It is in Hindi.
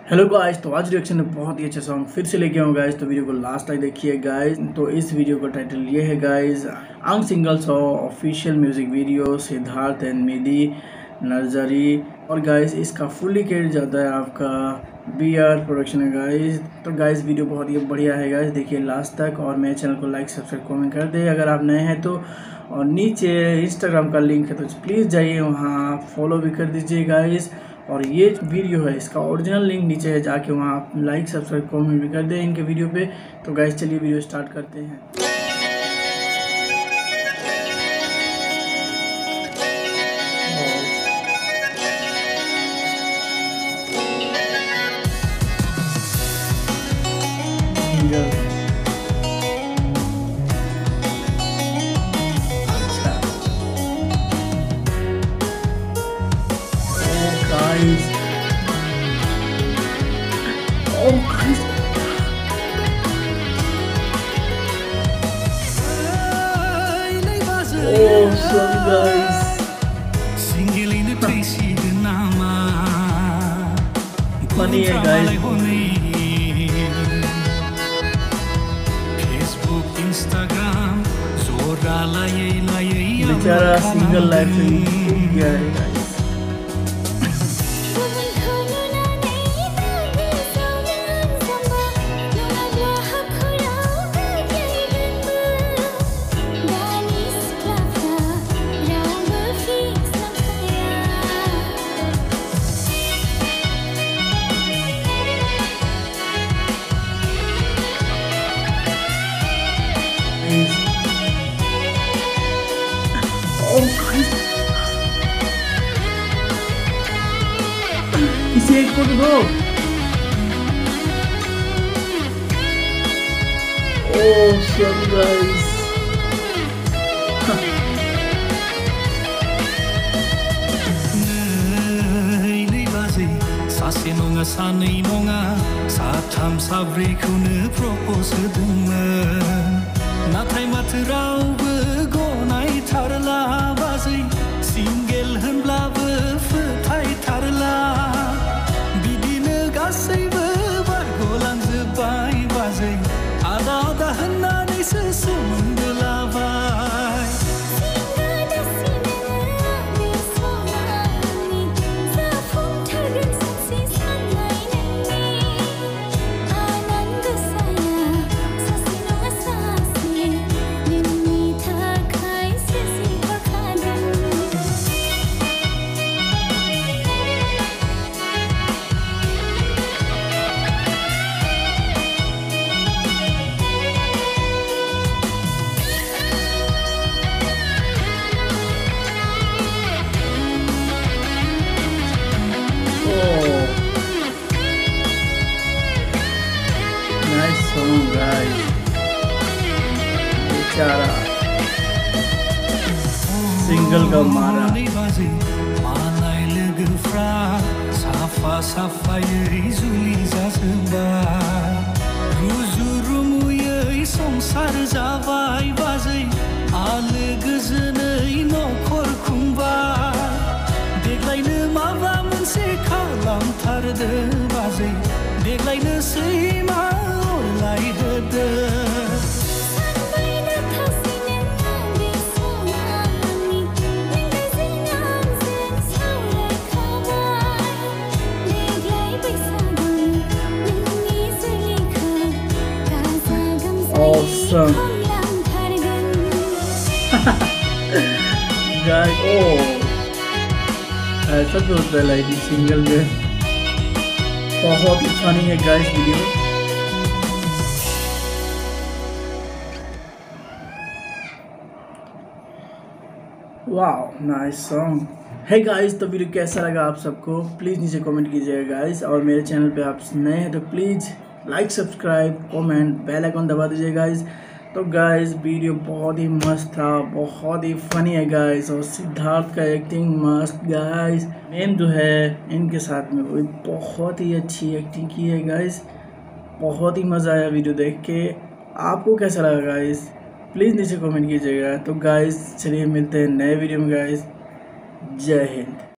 हेलो गाइस, तो आज रिएक्शन में बहुत ही अच्छा सॉन्ग फिर से लेके आऊँ गाइस। तो वीडियो को लास्ट तक देखिए गाइस। तो इस वीडियो का टाइटल ये है गाइस, अंग सिंगल सॉ official music video Siddharth and मेदी नर्सरी। और गाइस इसका फुल्ली क्रेडिट जाता है आपका BR प्रोडक्शन है गाइस। तो गाइस वीडियो बहुत ही बढ़िया है गाइस, देखिए लास्ट तक। और मेरे चैनल को लाइक सब्सक्राइब कमेंट कर दे अगर आप नए हैं तो। और नीचे इंस्टाग्राम का लिंक है तो प्लीज़ जाइए वहाँ फॉलो भी कर दीजिए गाइस। और ये वीडियो है, इसका ओरिजिनल लिंक नीचे है, जाके वहाँ आप लाइक सब्सक्राइब कमेंट भी कर दें इनके वीडियो पे। तो गाइस चलिए वीडियो स्टार्ट करते हैं। अच्छा guys, oh guys, oh sorry guys, funny है guys, बेचारा सिंगल लाइफ में डूब गया है गाइस। इसे एक को दो। ओह सॉरी गाइस, सासे नङा सानै नङा साथाम साब्रैखौनो प्रप'ज होदोंमोन, नाथाय माथो रावबो गनायथारला बाजै, सिंगेल होनब्लाबो फोथायथारला। बिदिनो गासैबो बारग'लांजोब्बाय बाजै, आदा आदा होननानैसो सोमोन्दो लाबाय। nice song guys, बेचारा सिंगल का मारा। मालाय लोगोफ्रा साफा साफायै जुलि जाजोब्बाय, रुजु रुमुयै संसार जाबाय बाजै, आलो गोजोनै न'खर खुंबाय। देग्लायनो माबा मोनसे खालामथारदो बाजै, देग्लायनो सैमा अरलायहोदो। Awesome guys, oh ऐसा तो होता है लाइक सिंगल में। बहुत ही फनी है guys video. Wow nice song है गाइस। तो वीडियो कैसा लगा आप सबको प्लीज़ नीचे कमेंट कीजिएगा गाइस। और मेरे चैनल पे आप नए हैं तो please like subscribe comment bell icon दबा दीजिए गाइस। तो गाइस वीडियो बहुत ही मस्त था, बहुत ही फनी है गाइस। और सिद्धार्थ का एक्टिंग मस्त गाइस, मैम जो है इनके साथ में वो बहुत ही अच्छी एक्टिंग की है गाइस। बहुत ही मज़ा आया वीडियो देख के। आपको कैसा लगा गाइस प्लीज़ नीचे कमेंट कीजिएगा। तो गाइस चलिए मिलते हैं नए वीडियो में गाइस। जय हिंद।